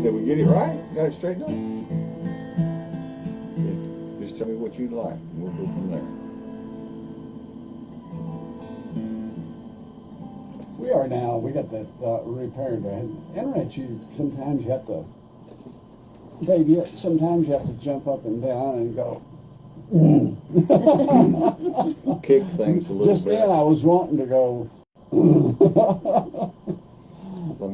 Did we get it right? Got it straightened up? Okay. Just tell me what you'd like, and we'll go from there. We are now. We got that repaired. Internet, sometimes you have to, baby. Sometimes you have to jump up and down and go. Kick things a little Just bit. then, I was wanting to go. So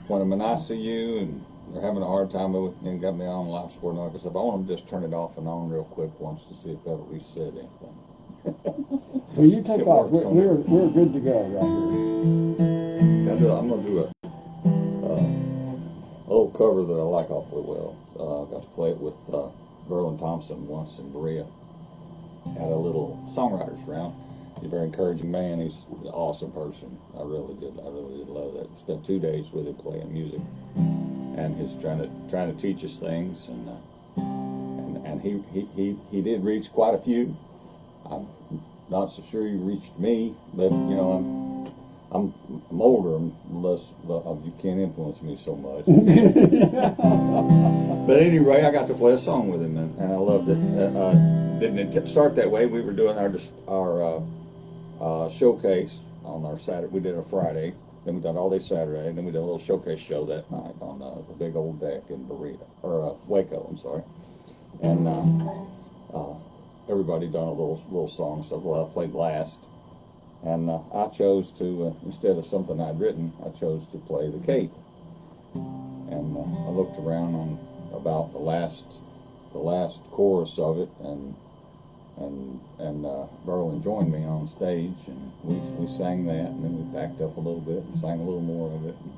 when I'm in ICU and they're having a hard time with it and got me on life support and all that stuff, I want them to just turn it off and on real quick once to see if that'll reset anything. Well, you take off. We're good to go right here. I'm gonna do a little cover that I like awfully well. I got to play it with Verlin Thompson once in Berea at a little songwriters round. He's a very encouraging man. He's an awesome person. I really did love that. Spent 2 days with him playing music, and he's trying to teach us things, and he did reach quite a few. I'm not so sure he reached me, but you know I'm older and less. You can't influence me so much. But anyway, I got to play a song with him, and I loved it. Didn't it start that way? We were doing our showcase on our Saturday. We did a Friday, then we did all day Saturday, and then we did a little showcase show that night on the big old deck in Berea, or Waco, I'm sorry. And everybody done a little song, so I played last. And I chose to, instead of something I'd written, I chose to play the Cape. And I looked around on about the last chorus of it, and Berlin joined me on stage, and we sang that, and then we backed up a little bit and sang a little more of it, and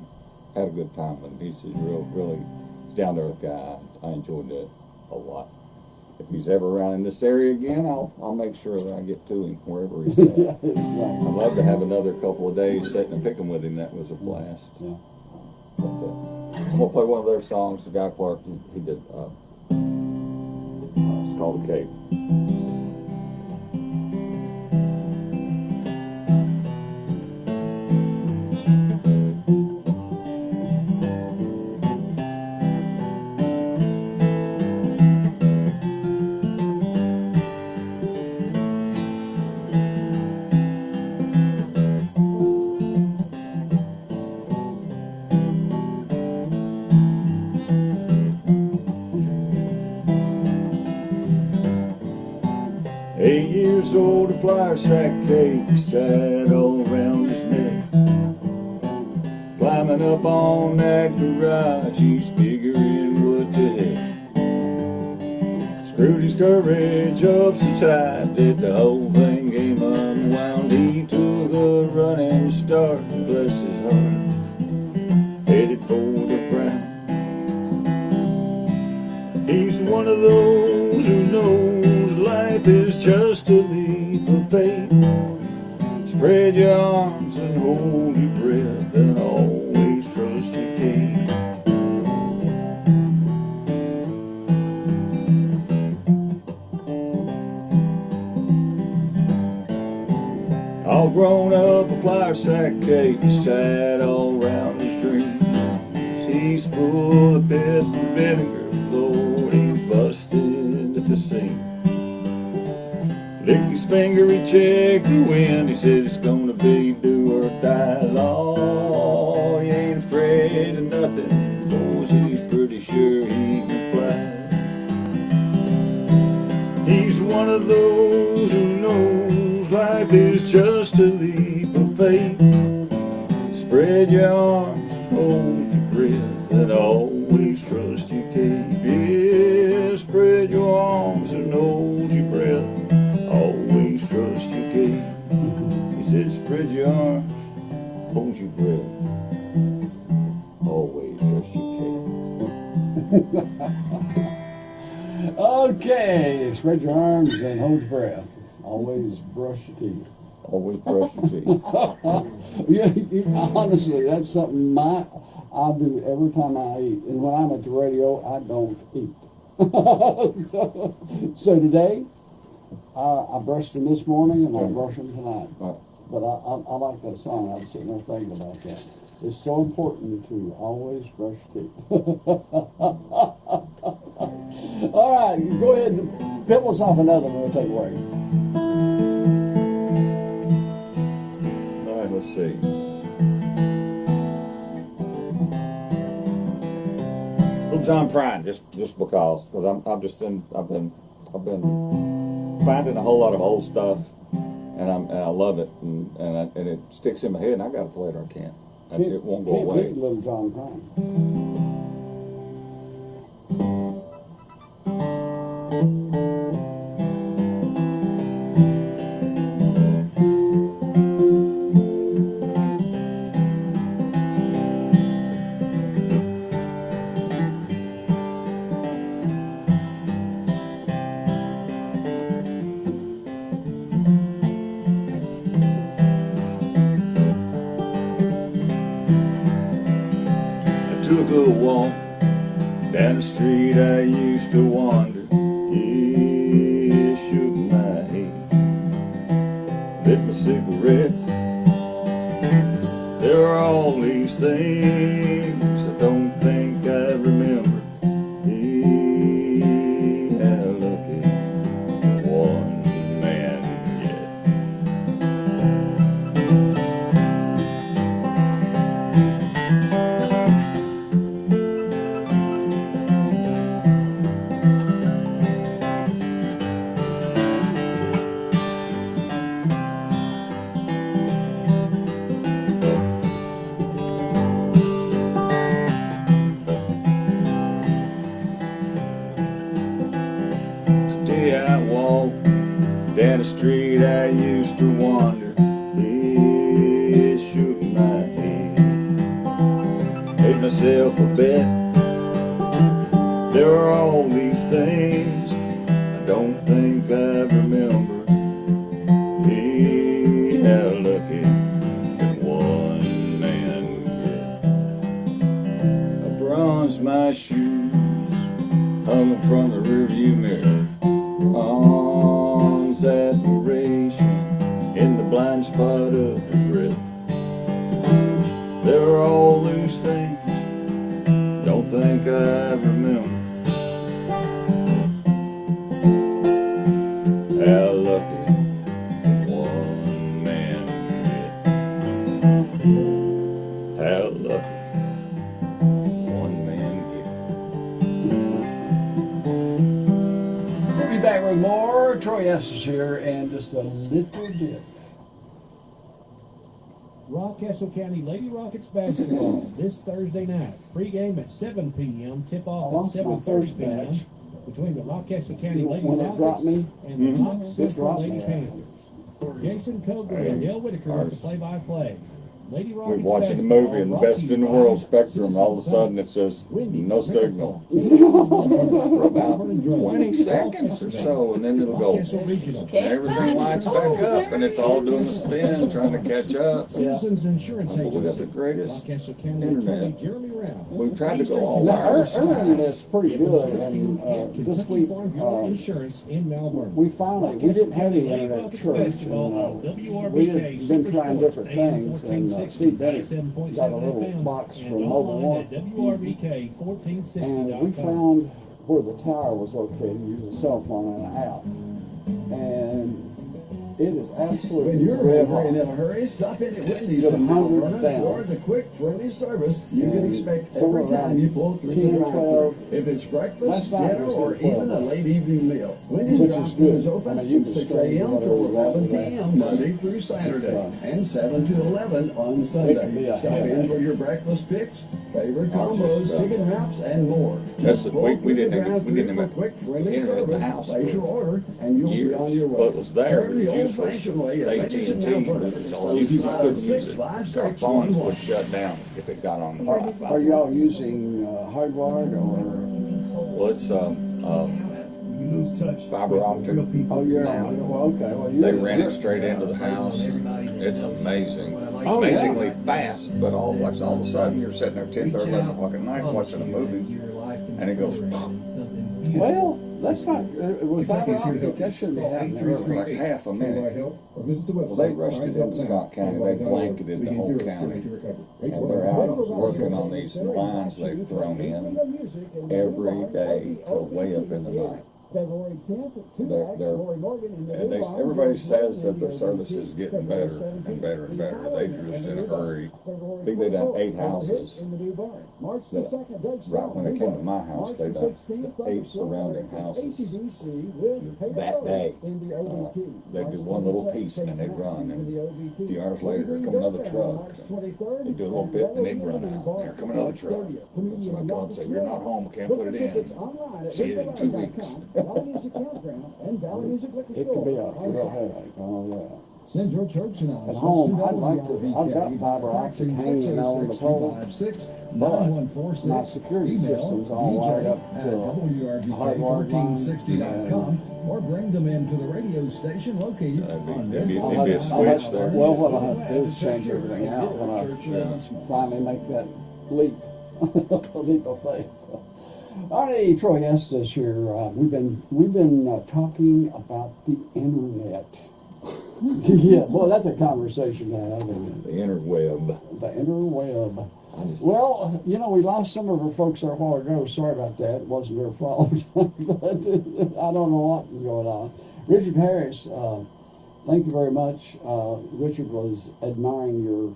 had a good time with him. He's really down to earth guy. I enjoyed that a lot. If he's ever around in this area again, I'll make sure that I get to him wherever he's at. Yeah, right. I'd love to have another couple of days sitting and picking with him. That was a blast. Yeah. But I'm gonna play one of their songs. The Guy Clark, he did. It's called The Cape. 8 years old, a flour sack cape's tied all around his neck. Climbing up on that garage, he's figuring what to heck. Screwed his courage up so tight that the whole thing came unwound. He took a running start, and bless his heart, headed for the ground. He's one of those who knows life is just a leap of faith. Spread your arms and hold your breath, and always trust your gate. All grown up, a flour sack cape is tied all around his dreams. He's full of piss and vinegar, Lord, he's busted at the seams. Licked his finger, he checked the wind. He said it's gonna be do or die. Lord, he ain't afraid of nothing, boys, he's pretty sure he can fly. He's one of those who knows life is just a leap of faith. Spread your arms, hold your breath, and always trust your cape. Yeah, spread your arms and hold your breath, always trust your gate. He said, spread your arms, hold your breath, always trust your gate. Okay, spread your arms and hold your breath. Always brush your teeth. Always brush your teeth. Honestly, that's something I do every time I eat. And when I'm at the radio, I don't eat. so today, I brushed them this morning and I'll brush them tonight. Right. But I like that song. I was sitting there thinking about that. It's so important to always brush teeth. All right, go ahead and pebble us off another one. We'll take a break. All right, let's see. Little John Prine, just because I've been finding a whole lot of old stuff, and I love it, and it sticks in my head, and I got to play it or I can't. It won't go away. Can't beat Little John Prine. Took a walk down the street I used to wander. Yeah, shook my head, lit my cigarette. There are all these things I don't think I remember. Yeah, how lucky one man gets. Today I walk down the street I used to wander. Yeah, shook my head, made myself a bet. There are all these things I don't think I remember. Yeah, how lucky can one man get. I bronzed my shoes, hung them from the rearview mirror. Bronze admiration in the blind spot of regret. There are all those things don't think I remember. How lucky one man get. How lucky one man get. We'll be back with more. Troy Estes here, and just a little bit. Rockcastle County Lady Rockets basketball this Thursday night. Pre-game at 7 p.m. I Tip-off lost at my 7:30 first p.m. match. between the Rockcastle County Lady When it dropped Rockets me. and the Knox It Central dropped Lady me. Panthers. Jason Cogley and Dale Whitaker at the play-by-play. Lady We're Rockets watching the basketball movie and the brought best to you in the by world spectrum. All of a Citizens sudden Bank. it says Wendy's, no signal Miracle, for about Auburn Drug, 20 seconds or so, and then it'll go. Rockcastle Regional. And everything lights back up, and it's all doing the spin, trying to catch up. Citizens Insurance We got the Agency. greatest Rockcastle County internet. Attorney Jeremy Rao. We've tried to go all Now, wireless. our internet's pretty good, and this Kentucky week Farm Bureau Insurance in Melbourne. we didn't have any internet at church, and we had been trying different things, and Steve Bennett got a little box from Mobile One, and we found where the tower was located, use a cell phone and an app, and it is absolutely When you're red hungry and hot. in a hurry, stop in at Wendy's Get and 100 run down. for the quick, friendly service you can expect somewhere every time around you pull through 10, the drive-thru. 12. If it's breakfast, Last night dinner, it was or 12. even a late evening meal, Wendy's Which is drive-thru is good. open I mean, you from can 6 stay a.m. to whatever you 11 want. p.m. Monday through Saturday, and 7 to 11 on It can be Sunday. a Stop habit. in for your breakfast picks, favorite Oh, combos, just, chicken wraps, and more. That's Just the- pull we through didn't the have- we drive-thru didn't for have quick, friendly internet at the service. house Place your for order, and you'll be years. on your way. What was there Serve was the useless. old-fashioned way at AT&T, Wendy's in Melbourne. it's all you couldn't use it. Our phones would shut down if it got on the Wi-Fi. Are y'all using hardwired or? Well, it's fiber optic. Oh, you're Now. well, okay. Well, you They ran it straight into the house. It's amazing. Oh, yeah. Amazingly fast, but all of a sudden you're sitting there 10, 11 o'clock at night watching a movie, and it goes pop. Well, That's not, with fiber optic, that shouldn't be happening early. Like half a minute. Well, they rushed it into Scott County. They blanketed the whole county. And they're out working on these lines they've thrown in every day till way up in the night. February 10th at 2X, Lori Morgan and the new Everybody says that their service is getting better and better and better. They just in a hurry. I think they done 8 houses. March the 2nd, Doug Right when they came to my house, they done 8 surrounding houses that day. They'd do one little piece and then they'd run. And a few hours later, here come another truck. They'd do a little bit and they'd run out. Here come another truck. So I call and say, "You're not home, can't put it in. See you in 2 weeks." Valley Music Campground and Valley Music Liquor It Store. could be a real headache, oh yeah. Central Church and At home, I'd like to, I've got fiber optic hanging on the pole, but my security system's all wired up to hardwired line. Or bring them into the radio station located on There'd be I'll a have- switch there. Well, what I'll have to do is change everything out when I finally make that leap, leap of faith. All right, Troy Estes here. We've been talking about the internet. Yeah, boy, that's a conversation to have, isn't it? The interweb. The interweb. Well, you know, we lost some of our folks there a while ago. Sorry about that. It wasn't their fault. But I don't know what was going on. Richard Harris, thank you very much. Richard was admiring your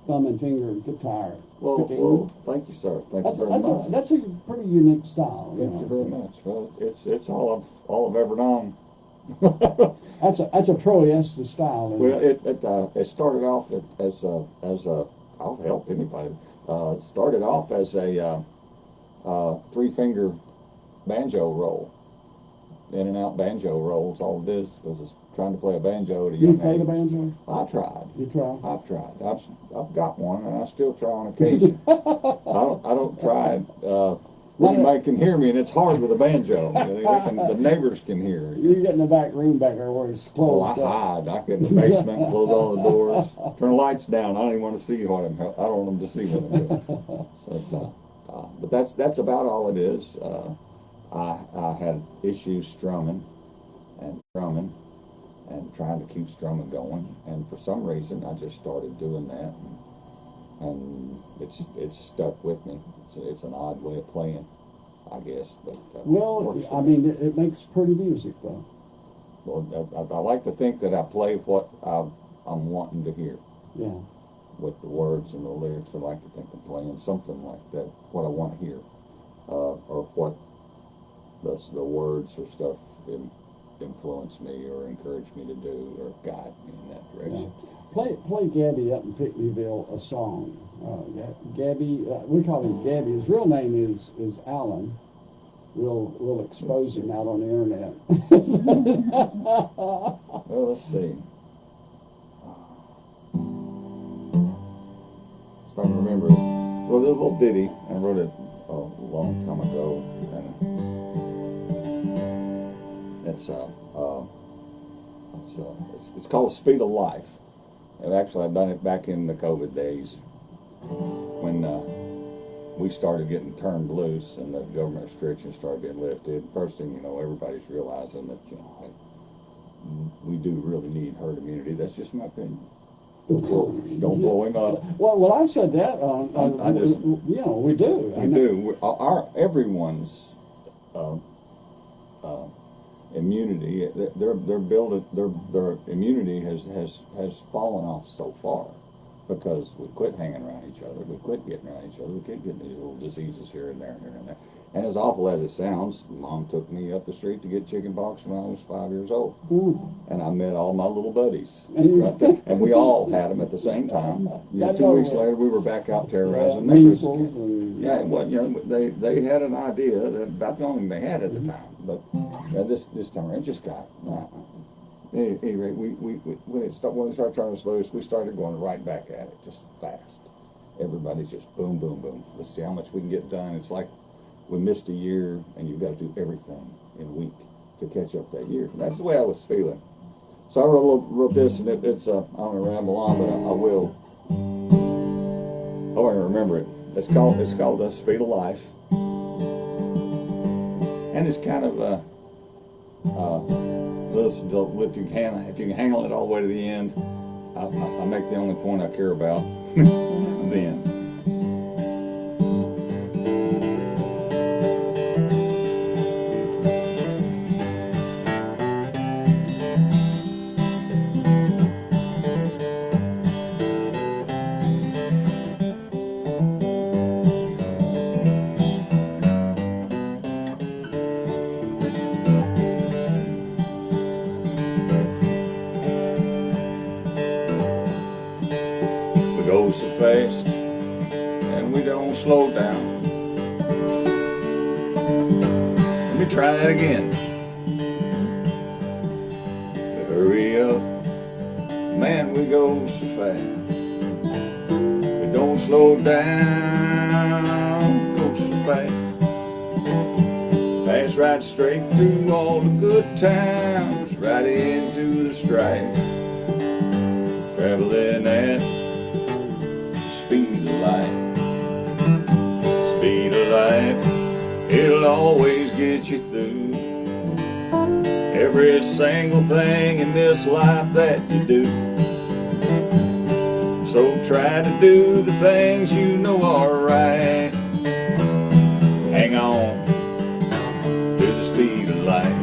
thumb and finger guitar. Well, thank you, sir. Thank you very much. That's a pretty unique style. Thank you very much. Well, it's all I've ever known. That's a Troy Estes style. Well, it started off as a I'll help anybody. It started off as a 3-finger banjo roll, in and out banjo rolls. All it is was trying to play a banjo at a young age. You played a banjo? I tried. You tried? I've tried. I've got one, and I still try on occasion. I don't try it when anybody can hear me, and it's hard with a banjo. The neighbors can hear. You get in the back room back there where it's closed. I hide. I get in the basement, close all the doors, turn the lights down. I don't even want to see what I'm. I don't want them to see what I'm doing. So, but that's about all it is. I had issues strumming and trying to keep strumming going, and for some reason I just started doing that, and it's stuck with me. It's an odd way of playing, I guess, but well, I mean, it makes pretty music though. Well, I like to think that I play what I'm wanting to hear. Yeah. With the words and the lyrics, I like to think I'm playing something like that, what I want to hear, or what the words or stuff influence me or encourage me to do or guide me in that direction. Yeah. Play Gabby up in Pickneyville a song. Gabby, we call him Gabby. His real name is Alan. We'll expose him out on the internet. Well, let's see. If I can remember it. Well, there's a little ditty. I wrote it a long time ago, and it's called Speed of Life. And actually, I've done it back in the COVID days when we started getting turned loose and the government restrictions started being lifted. First thing you know, everybody's realizing that we do really need herd immunity. That's just my opinion. Don't blow him up. Well, I've said that. We do. We do. Everyone's immunity. Their immunity has fallen off so far because we quit hanging around each other. We quit getting around each other. We quit getting these little diseases here and there and here and there. And as awful as it sounds, Mom took me up the street to get chickenpox when I was 5 years old. And I met all my little buddies. Right there. And we all had them at the same time. 2 weeks later, we were back out terrorizing neighbors. They had an idea that about the only thing they had at the time. But this time it just got. Anyway, when we started turning us loose, we started going right back at it, just fast. Everybody's just boom, boom, boom. Let's see how much we can get done. It's like we missed a year, and you've got to do everything in a week to catch up that year. And that's the way I was feeling. So I wrote this, and it's I'm going to ramble on, but I will. Oh, I remember it. It's called Speed of Life. And it's kind of listen to if you can handle it all the way to the end. I make the only point I care about then. Go so fast and we don't slow down. Let me try it again. Hurry up, man, we go so fast. We don't slow down, go so fast. Pass right straight through all the good times, right into the strife. Traveling at speed of light. Speed of life, it'll always get you through every single thing in this life that you do. So try to do the things you know are right. Hang on to the speed of light.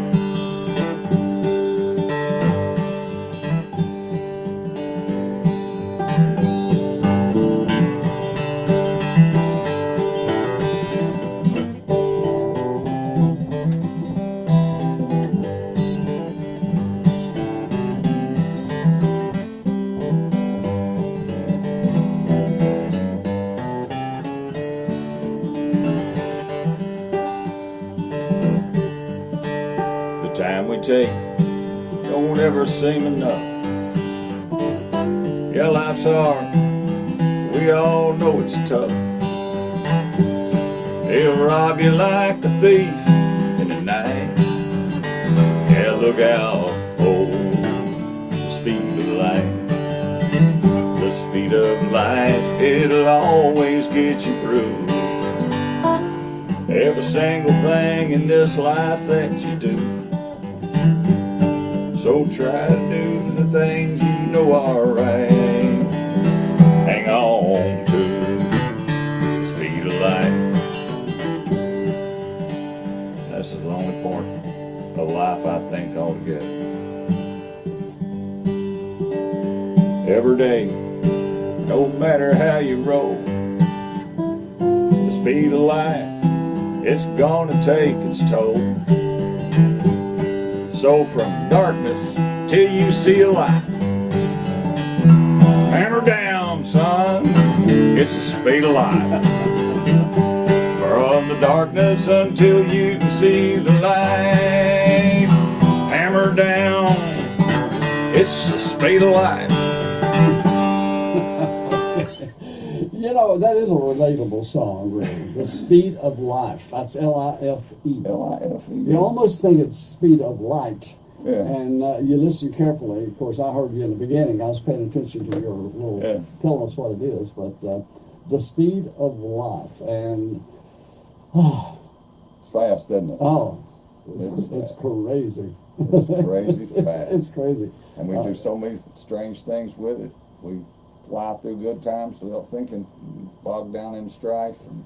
Time we take don't ever seem enough. Yeah, life's hard, we all know it's tough. He'll rob you like a thief in the night. Yeah, look out for the speed of light. The speed of life, it'll always get you through every single thing in this life that you do. So try to do the things you know are right. Hang on to the speed of light. This is the only part of life I think altogether. Every day, no matter how you roll, the speed of light, it's gonna take its toll. So from darkness till you see a light, hammer down, son, it's the speed of light. From the darkness until you can see the light, hammer down, it's the speed of light. You know, that is a relatable song, really. The Speed of Life. That's L-I-F-E. L-I-F-E. You almost think it's speed of light. Yeah. And you listen carefully. Of course, I heard you in the beginning. I was paying attention to your little, telling us what it is. But the speed of life. And, Fast, isn't it? oh, it's crazy. It's crazy fast. It's crazy. And we do so many strange things with it. We fly through good times without thinking, bogged down in strife, and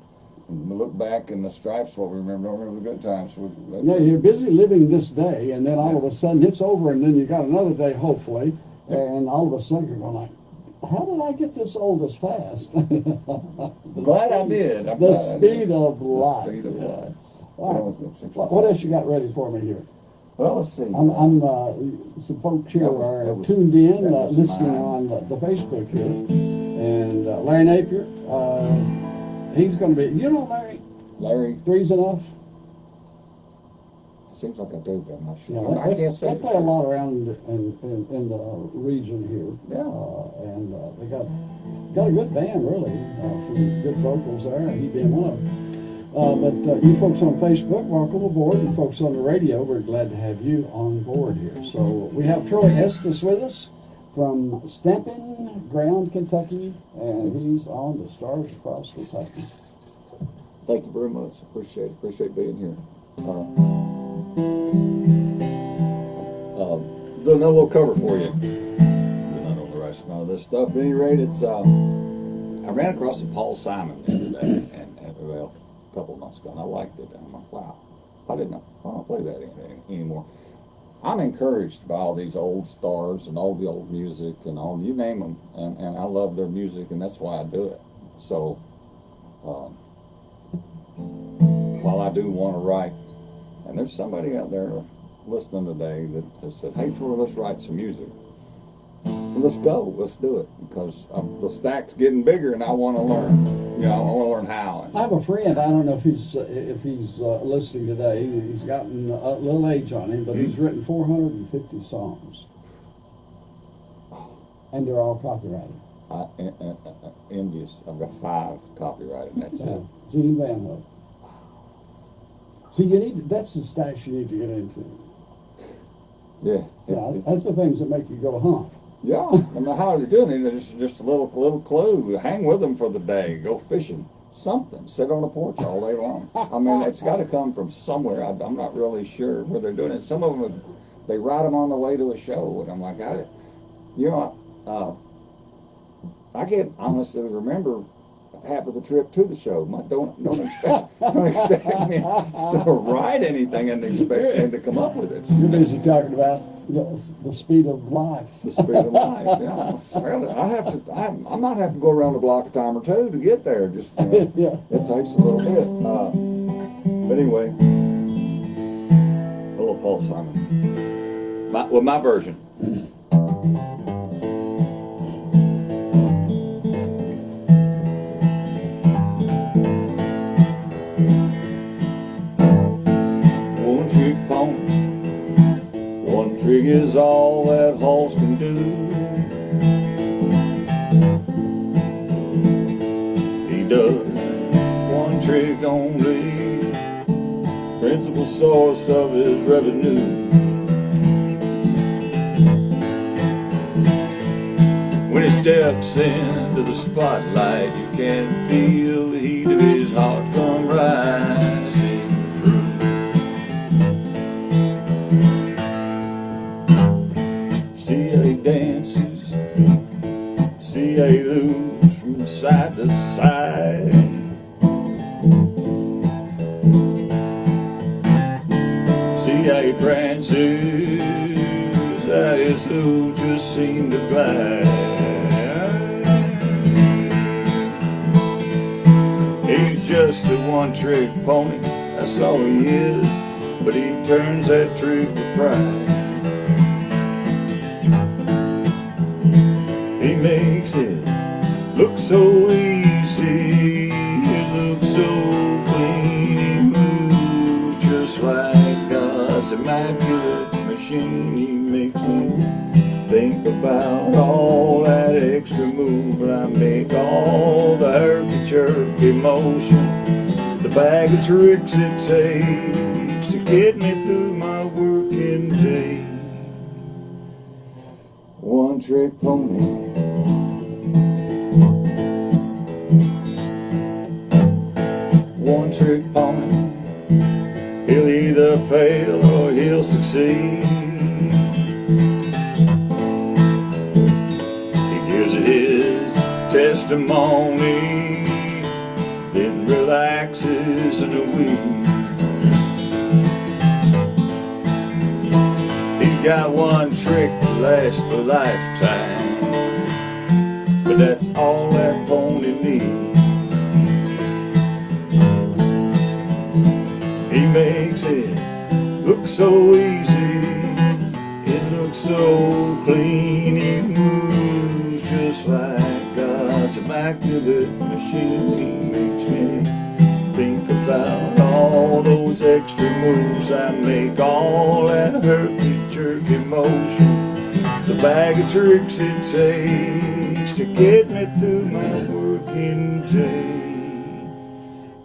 we look back and the strife's what we remember. Don't remember the good times. Yeah, you're busy living this day, and then all of a sudden it's over, and then you got another day, hopefully, and all of a sudden you're going like, how did I get this old this fast? Glad I did. The speed of life. The speed of life. All right. What else you got ready for me here? Well, let's see. I'm some folks here are tuned in, listening on the Facebook here, and Larry Napier, he's going to be, you know Larry, three's enough? Seems like I do, but I'm not sure. Yeah, I can't say they for play sure. a lot around in the region here. Yeah. And they got a good band, really. Some good vocals there, and he being one of them. But you folks on Facebook, welcome aboard. You folks on the radio, we're glad to have you on board here. So we have Troy Estes with us from Stampin' Ground, Kentucky, and he's on the Stars Across Kentucky. Thank you very much. Appreciate being here. Doing a little cover for you. I don't know the rest of this stuff. At any rate, it's I ran across the Paul Simon the other day, and well, a couple of months ago, and I liked it. And I'm like, wow, I don't play that anymore. I'm encouraged by all these old stars and all the old music and all, you name them, and I love their music, and that's why I do it. So, while I do want to write, and there's somebody out there listening today that has said, hey Troy, let's write some music. Well, let's go, let's do it, because the stack's getting bigger and I want to learn. You know, I want to learn how. I have a friend, I don't know if he's listening today, he's gotten a little age on him, but he's written 450 songs. And they're all copyrighted. Envious. I've got 5 copyrighted, and that's it. Gene Van Hook. See, that's the stash you need to get into. Yeah. That's the things that make you go, huh? Yeah, I mean, how they're doing it, just a little clue. Hang with them for the day. Go fishing. Something. Sit on the porch all day long. I mean, it's got to come from somewhere. I'm not really sure where they're doing it. Some of them, they write them on the way to a show, and I'm like, I can't honestly remember half of the trip to the show. Don't expect me to write anything and expect me to come up with it. You're busy talking about the speed of life. The speed of life, yeah. I might have to go around the block a time or two to get there. Just yeah. It takes a little bit. But anyway, a little Paul Simon. My version. Trick is all that horse can do. He does one trick only, principal source of his revenue. When he steps into the spotlight, you can feel the heat of his heart come rising through. See how he dances, see how he moves from side to side. See how he prances, how his hooves just seem to glide. He's just a one-trick pony, that's all he is, but he turns that trick to pride. He makes it look so easy, it looks so clean, he moves just like God's immaculate machine. He makes me think about all that extra move, but I make all the herky-jerky motion, the bag of tricks it takes to get me through my working day. One trick pony. One trick pony. He'll either fail or he'll succeed. He gives his testimony, then relaxes in a week. He's got one trick that lasts for a lifetime, but that's all that pony needs. He makes it look so easy, it looks so clean, he moves just like God's immaculate machine. He makes me think about all those extra moves, I make all that herky-jerky motion, the bag of tricks it takes to get me through my working day.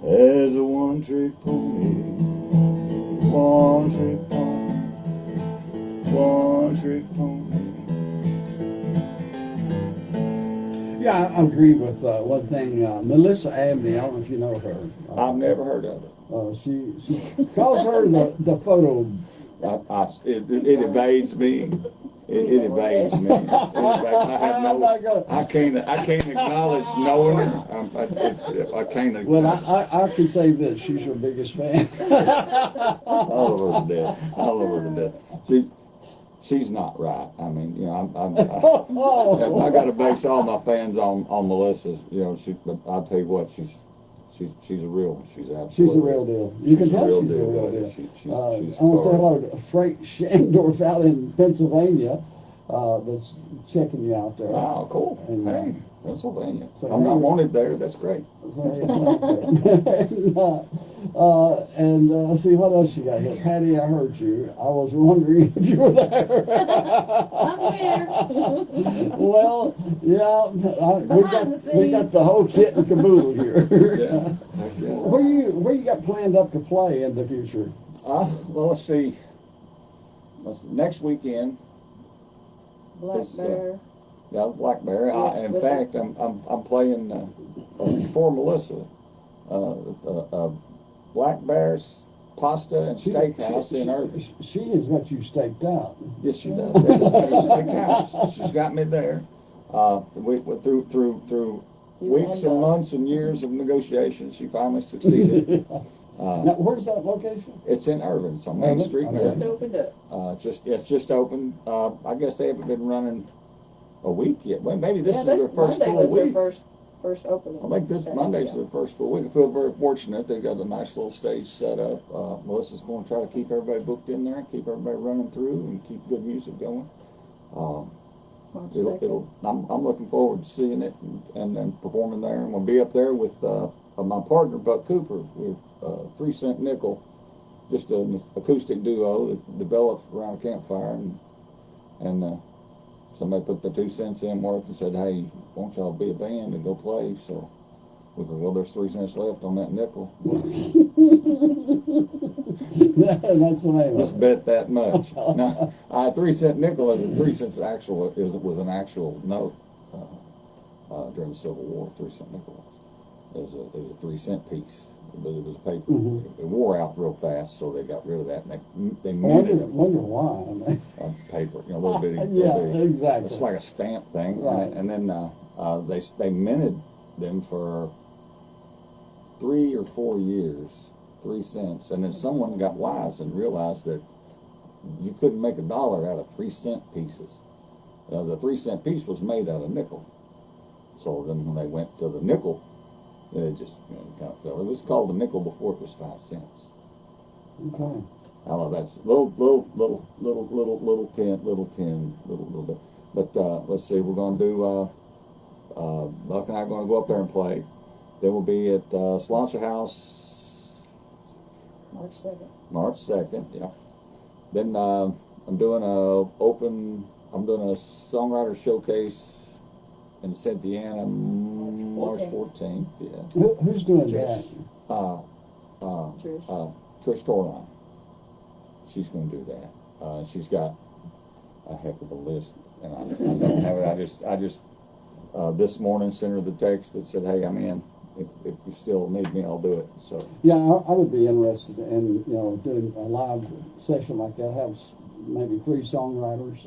As a one-trick pony, one-trick pony, one-trick pony. Yeah, I agree with one thing. Melissa Abney, I don't know if you know her. I've never heard of it. She calls her the photo. It evades me. It evades me. I can't acknowledge knowing her. I can't. Well, I can say this: she's your biggest fan. I love her to death. I love her to death. She's not right. I mean, you know, I got to base all my fans on Melissa's. You know, but I'll tell you what, she's a real one. She's absolutely. She's a real deal. You can tell she's a real deal. She's I want to say hello to Frank Shandorf out in Pennsylvania. That's checking you out there. Wow, cool. And, hey, Pennsylvania. So I'm not wanted there. That's great. And let's see, what else you got here? Patty, I heard you. I was wondering if you were there. I'm here. Well, yeah, we got the whole kit and caboodle here. Yeah. Where you got planned up to play in the future? Well, let's see. Next weekend. Black Bear. Yeah, Black Bear. In fact, I'm playing before Melissa. Black Bear's Pasta and Steakhouse in Irving. She has got you staked out. Yes, she does. Steakhouse. She's got me there. Through weeks and months and years of negotiations, she finally succeeded. Now, where's that location? It's in Irving. It's on Main Street. Just opened up. It's just opened. I guess they haven't been running a week yet. Well, maybe this is their first Monday full was week. their first opening. I think this Monday's their first full week. I feel very fortunate. They've got a nice little stage set up. Melissa's going to try to keep everybody booked in there, keep everybody running through, and keep good music going. I'm looking forward to seeing it and performing there. And we'll be up there with my partner Buck Cooper with 3 Cent Nickel, just an acoustic duo that developed around a campfire, and somebody put their 2 cents in, worked, and said, "Hey, won't y'all be a band and go play?" So we said, "Well, there's 3 cents left on that nickel." That's the name. Let's bet that much. Now, 3 cent nickel is 3 cents was an actual note during the Civil War. 3 cent nickel was a 3 cent piece, but it was paper. It wore out real fast, so they got rid of that. And they minted it. Wonder why. Paper, a little bitty. Yeah, little bitty. exactly. It's like a stamp thing, Right. And then they minted them for 3 or 4 years. 3 cents, and then someone got wise and realized that you couldn't make $1 out of 3 cent pieces. The 3 cent piece was made out of nickel. So then when they went to the nickel, it just kind of fell. It was called the nickel before it was 5 cents. Okay. I love that little bit. But let's see, we're going to do. Buck and I are going to go up there and play. Then we'll be at Sláinte House. March 2nd, yeah. Then I'm doing a songwriter showcase in Cynthiana March 14th, yeah. Who's doing that? Trish Torline. She's going to do that. She's got a heck of a list, and I don't have it. I just this morning sent her the text that said, "Hey, I'm in. If you still need me, I'll do it." So yeah, I would be interested in doing a live session like that. Have maybe 3 songwriters.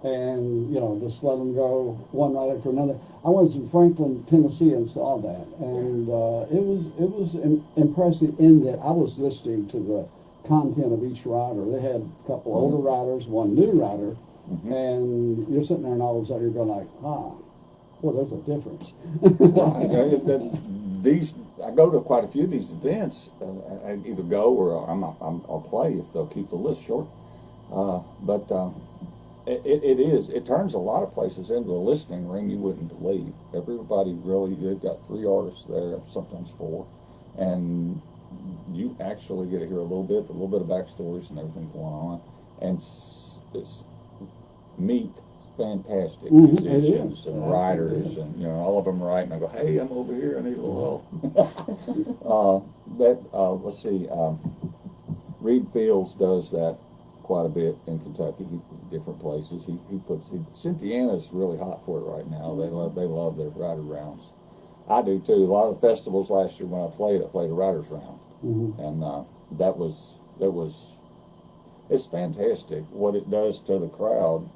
And just let them go one right after another. I was in Franklin, Tennessee, and saw that, and it was impressive in that I was listening to the content of each writer. They had a couple older writers, one new writer, and you're sitting there and all of a sudden you're going like, well, there's a difference. I go to quite a few of these events. I either go or I'll play if they'll keep the list short. But it turns a lot of places into a listening room you wouldn't believe. Everybody really, they've got 3 artists there, sometimes 4, and you actually get to hear a little bit of backstories and everything going on, and it's meet fantastic musicians and writers, and all of them write, and I go, "Hey, I'm over here, I need a little help." Let's see, Reed Fields does that quite a bit in Kentucky. He different places. He Cynthiana's really hot for it right now. They love their rider rounds. I do too. A lot of the festivals last year when I played a riders round, and that was it's fantastic what it does to the crowd.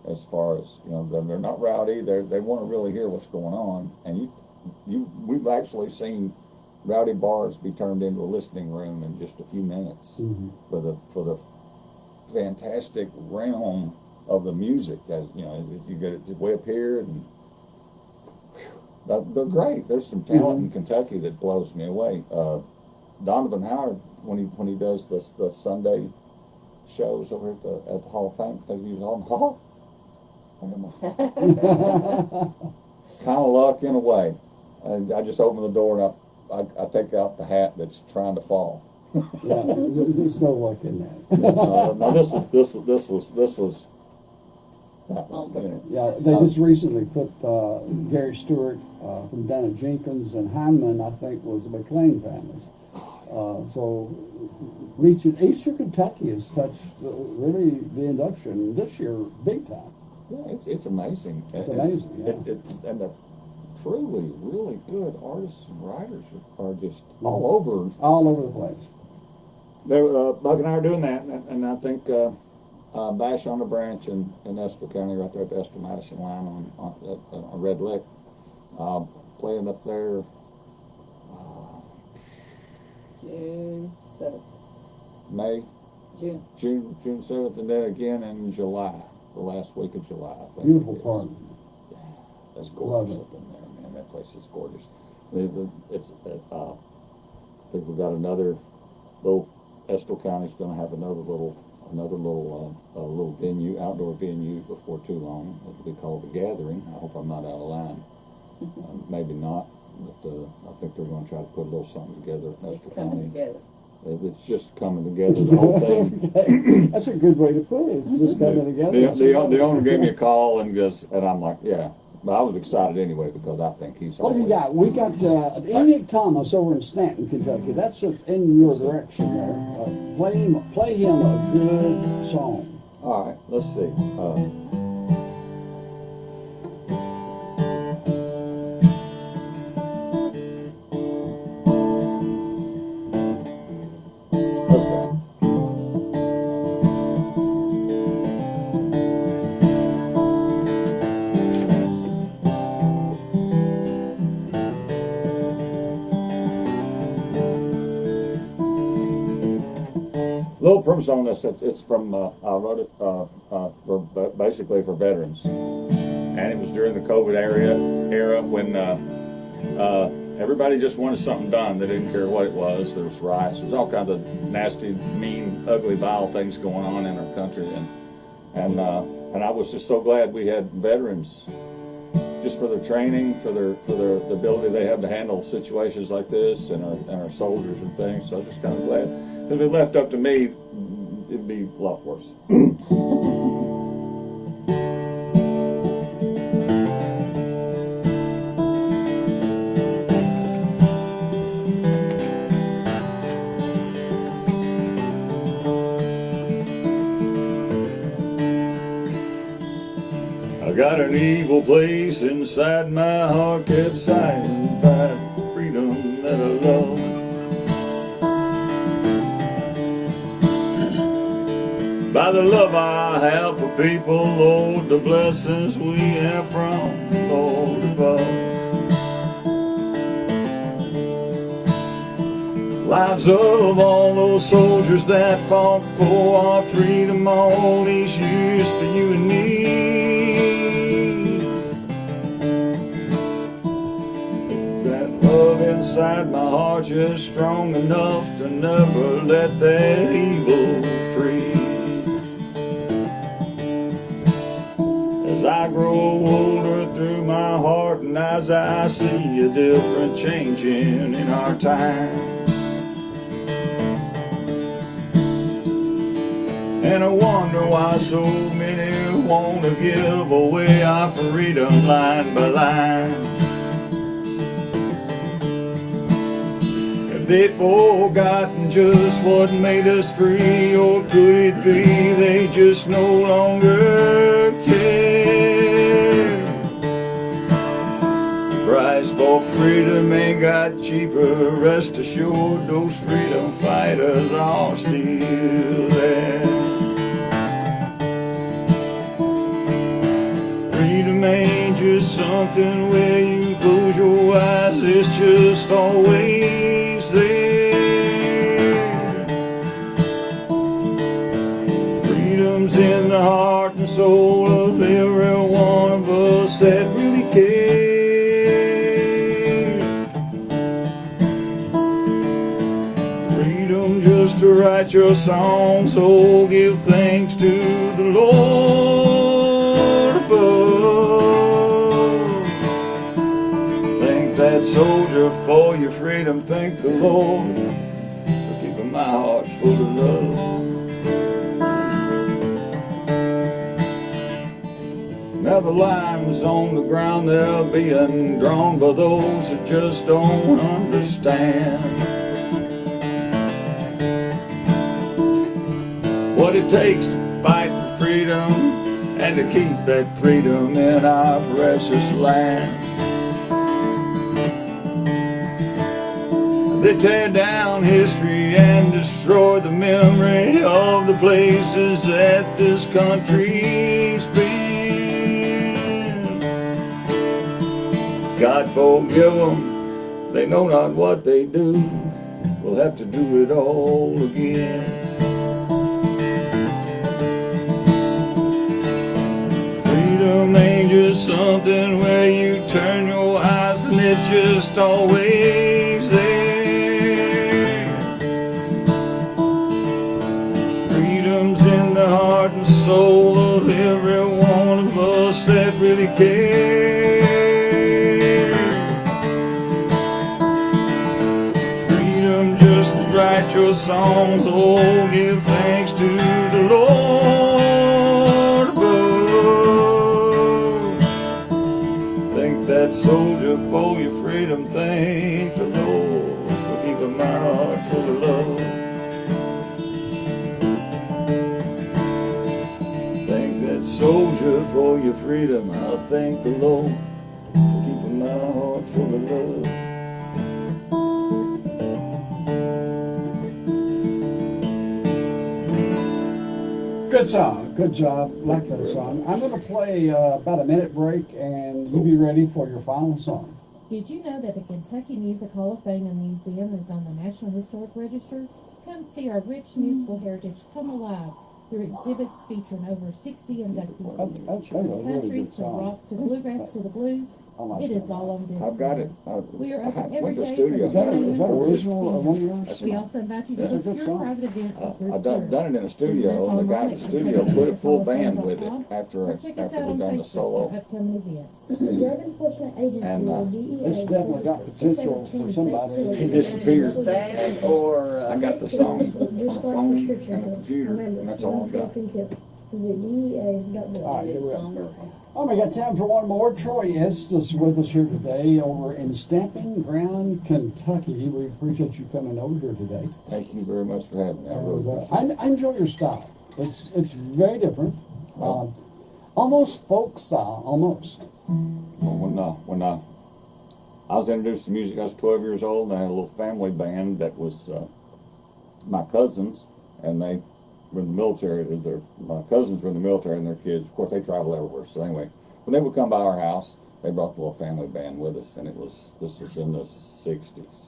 As far as, you know, they're not rowdy. They want to really hear what's going on, and we've actually seen rowdy bars be turned into a listening room in just a few minutes for the fantastic realm of the music. As you know, you get it way up here, and they're great. There's some talent in Kentucky that blows me away. Donovan Howard, when he does the Sunday shows over at the Hall of Fame, they use on the Hall. Kind of luck in a way. I just open the door and I take out the hat that's trying to fall. Yeah, there's no luck in that. No, this was. Yeah, they just recently put Gary Stewart from Dana Jenkins and Hyman, I think, was the McLean families. So Eastern Kentucky has touched really the induction this year big time. Yeah, it's amazing. It's amazing. Yeah. And the truly, really good artists and writers are just all over the place. Buck and I are doing that, and I think Bash on the Branch in Estill County, right there at the Estill Madison line on Red Lick, playing up there. June 7th. May. June 7th, and then again in July. The last week of July, I think. Beautiful park. Yeah, that's gorgeous up in there, man. That place is gorgeous. I think we've got another little. Estill County's going to have another little venue, outdoor venue before too long. It'll be called The Gathering. I hope I'm not out of line. Maybe not, but I think they're going to try to put a little something together in Estill County. Together. It's just coming together, the whole thing. That's a good way to put it. It's just coming together. The owner gave me a call and I'm like, yeah. But I was excited anyway because I think he's. What do you got? We got Enoch Thomas over in Stanton, Kentucky. That's in your direction there. Play him a good song. All right, let's see. Little premise on this. It's from I wrote it basically for veterans, and it was during the COVID era when everybody just wanted something done. They didn't care what it was. There was riots. There was all kinds of nasty, mean, ugly, vile things going on in our country, and I was just so glad we had veterans, just for their training, for the ability they have to handle situations like this, and our soldiers and things. So I was just kind of glad. If it left up to me, it'd be a lot worse. I got an evil place inside my heart, kept sighing by the freedom that I love. By the love I have for people, Lord, the blessings we have from the Lord above. Lives of all those soldiers that fought for our freedom all these years for you and me. That love inside my heart just strong enough to never let that evil free. As I grow older through my heart and as I see a different changing in our time, and I wonder why so many want to give away our freedom line by line. And they'd forgotten just what made us free? Or could it be they just no longer care? The price for freedom ain't got cheaper. Rest assured those freedom fighters are still there. Freedom ain't just something where you close your eyes, it's just always there. Freedom's in the heart and soul of every one of us that really cares. Freedom just to write your song, so give thanks to the Lord above. Thank that soldier for your freedom, thank the Lord for keeping my heart full of love. Now the lines on the ground, they're being drawn by those that just don't understand what it takes to fight for freedom and to keep that freedom in our precious land. They tear down history and destroy the memory of the places that this country's been. God forgive them, they know not what they do. We'll have to do it all again. Freedom ain't just something where you turn your eyes and it's just always there. Freedom's in the heart and soul of every one of us that really cares. Freedom just to write your songs, oh, give thanks to the Lord above. Thank that soldier for your freedom, thank the Lord for keeping my heart full of love. Soldier for your freedom, I thank the Lord for keeping my heart full of love. Good song, good job, like that song. I'm going to play about a minute break, and you be ready for your final song. Did you know that the Kentucky Music Hall of Fame and Museum is on the National Historic Register? Come see our rich musical heritage come alive through exhibits featuring over 60 inductees. That's a From really country good to song. rock to bluegrass to the blues, I like it is that. all on this. I've got it. We are I open every went to day studio. Is that from 10 original to one of 6 yours? p.m. We also invite you to That's a book good your song. private event or group I've tour. done it in a Visit studio, us and the guy online at the at studio put a full band KentuckyMusicHallOfFame.com, with it after or check us out we'd on done the Facebook solo. for upcoming events. The drug enforcement agency, And, or DEA, It's definitely got potential for somebody. It disappeared. Sad or I got the song on the phone and the computer, and that's all I've got. Is it DEA.gov? All right, here we go. Oh, we got time for one more. Troy Estes with us here today over in Stamping Ground, Kentucky. We appreciate you coming over here today. Thank you very much for having me. I really appreciate I enjoy your style. It's very different. Almost folk style, almost. it. When I was introduced to music, I was 12 years old, and I had a little family band that was my cousins, and they were in the military. My cousins were in the military, and their kids, of course, they travel everywhere. So anyway, when they would come by our house, they brought the little family band with us, and this was in the 60s.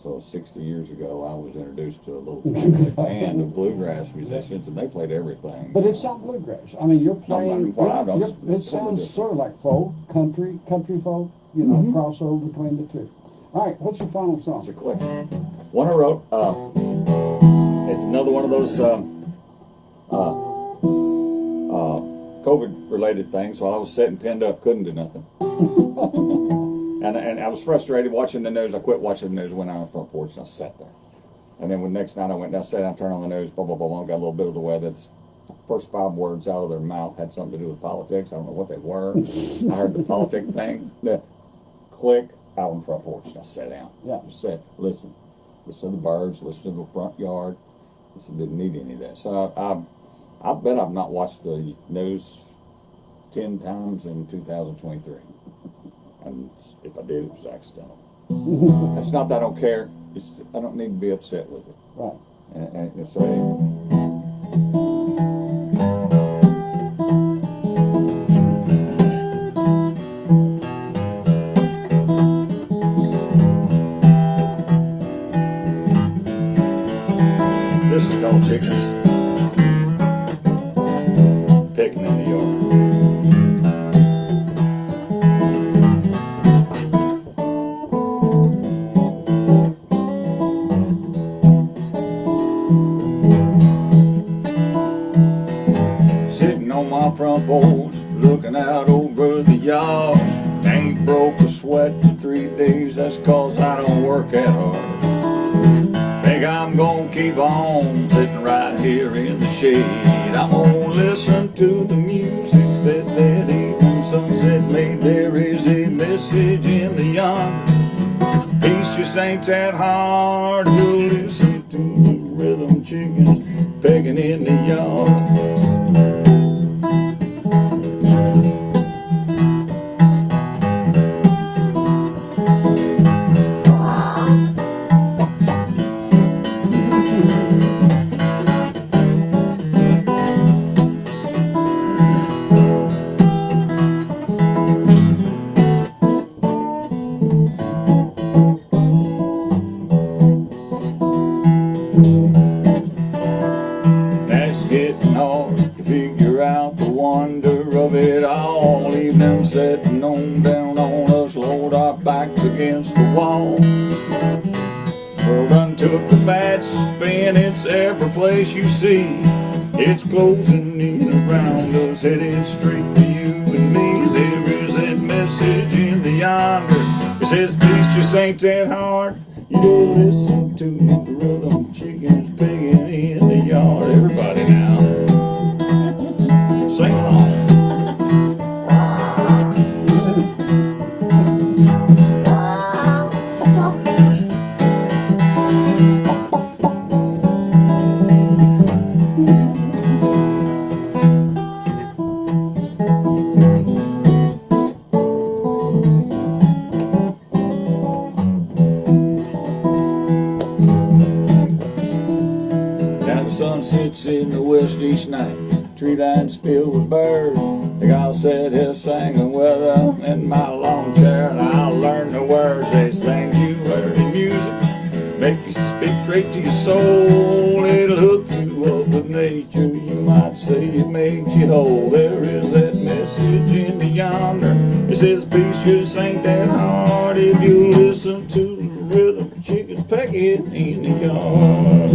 So 60 years ago, I was introduced to a little family band of bluegrass musicians, and they played everything. But it's not bluegrass. I mean, you're playing. It sounds sort of like folk, country folk. You know, crossover between the two. All right, what's your final song? It's a click. One I wrote. It's another one of those COVID-related things. So I was sitting pinned up, couldn't do nothing. And I was frustrated watching the news. I quit watching the news, went out on the front porch, and I sat there. And then when next night I went down, sat down, turned on the news, blah, blah, blah, blah, got a little bit of the weather. The first 5 words out of their mouth had something to do with politics. I don't know what they were. I heard the politic thing. Click, out on the front porch, and I sat down. Yeah. I said, listen, listen to the birds, listen to the front yard. Listen, didn't need any of that. So I bet I've not watched the news 10 times in 2023. And if I did, it was accidental. It's not that I don't care. It's I don't need to be upset with it. Right. And so. This is called chickens picking in the yard. Sitting on my front porch, looking out over the yard. Ain't broke a sweat in 3 days, that's 'cause I don't work that hard. Think I'm gonna keep on sitting right here in the shade. I'm gonna listen to the music that evening sunset made. There is a message in the yonder. Peace just ain't that hard to listen to the rhythm chickens pecking in the yard. That's getting hard to figure out the wonder of it all. Leave them sitting on down on us, Lord, our backs against the wall. Well, done took the bad spin, it's every place you see. It's closing in around us, headed straight for you and me. There is that message in the yonder. It says peace just ain't that hard. You listen to the rhythm, chickens picking in the yard. Everybody now, sing along. Now the sun sits in the west each night, tree lines filled with birds. The guy said he's singing with them in my lawn chair, and I'll learn the words. There's things you heard in music, make you speak straight to your soul. It'll hook you up with nature, you might say it makes you whole. There is that message in the yonder. It says peace just ain't that hard if you listen to the rhythm. Chickens pecking in the yard.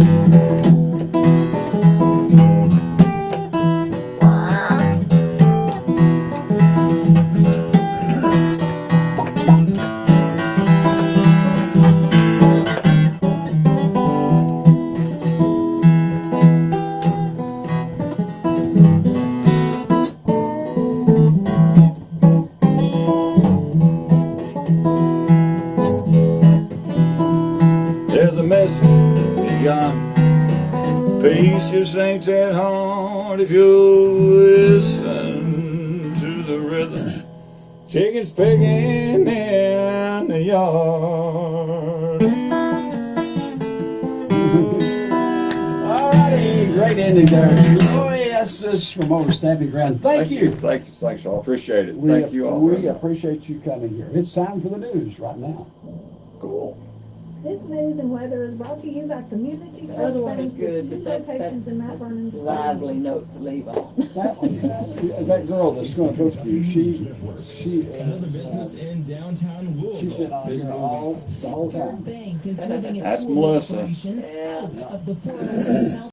There's a message beyond. Peace just ain't that hard if you listen to the rhythm. Chickens picking in the yard. Alrighty, great ending there. Oh yes, this is from over Stamping Ground. Thank you. Thanks all. Appreciate it. We, Thank you all. we appreciate you coming here. It's time for the news right now. Cool. This news and weather is brought to you by Community The Trust other one Bank is good, with 2 but locations in Mount Vernon. that's lively note to leave on. That girl that's going to coach you, Another business in downtown she's been on here all the whole time. Bank is moving its That's core Melissa. operations Yeah. out of the 401 South